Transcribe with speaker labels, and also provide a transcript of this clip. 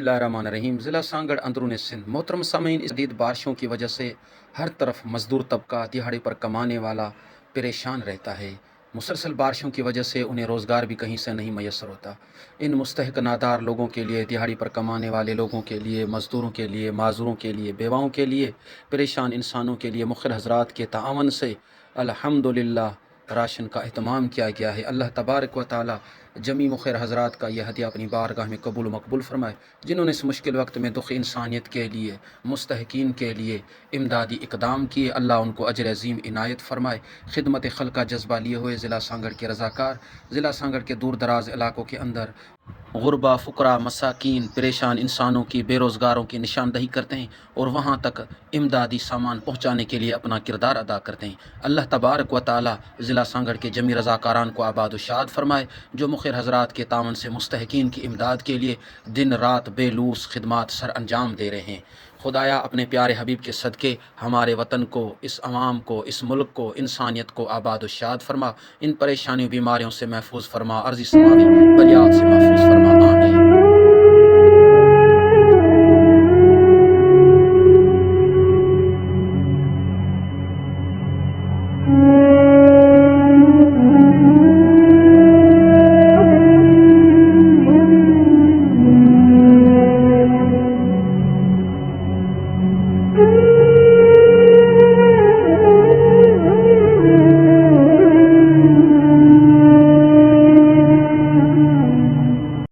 Speaker 1: बिस्मिल्लाहिर्रहमानिर्रहीम। ज़िला सांगड़ अंदरून सिंध। मोहतरम सामीन, इस शदीद बारिशों की वजह से हर तरफ मज़दूर तबका दिहाड़ी पर कमाने वाला परेशान रहता है। मुसलसल बारिशों की वजह से उन्हें रोज़गार भी कहीं से नहीं मैसर होता। इन मुस्तहिक नादार लोगों के लिए, दिहाड़ी पर कमाने वाले लोगों के लिए, मज़दूरों के लिए, माज़ूरों के लिए, बेवाओं के लिए, परेशान इंसानों के लिए मुख्तर हज़रात के तावन से अल्हम्दुलिल्लाह राशन का अहतमाम किया गया है। अल्लाह तबारक व तआला जमी मुखिर हज़रात का यह हदिया अपनी बारगाह में कबूल मकबूल फरमाए, जिन्होंने इस मुश्किल वक्त में दुख इंसानियत के लिए, मुस्तहकीन के लिए इमदादी इक़दाम किए। अल्लाह उनको अजर अज़ीम इनायत फरमाए। खिदमत खल्क़ का जज्बा लिए हुए ज़िला सांगड़ के रज़ाकार ज़िला सांगड़ के दूर दराज इलाकों के अंदर गुरबा, फ़ुकरा, मसाकीन, परेशान इंसानों की, बेरोज़गारों की निशानदही करते हैं और वहाँ तक इमदादी सामान पहुँचाने के लिए अपना किरदार अदा करते हैं। अल्लाह तबारक व तआला ज़िला सांगड़ के जमी रज़ाकारान को आबाद व शाद फरमाए, जो मुखिर हज़रात के तावन से मुस्तहकीन की इमदाद के लिए दिन रात बेलूस खिदमात सर अंजाम दे रहे हैं। खुदाया अपने प्यारे हबीब के सदक़े हमारे वतन को, इस अवाम को, इस मुल्क को, इंसानियत को आबाद व शाद फरमा। इन परेशानियों बीमारियों से महफूज फरमा, अर्ज़ी समावी बलियात से महफूज फरमा। आमीन।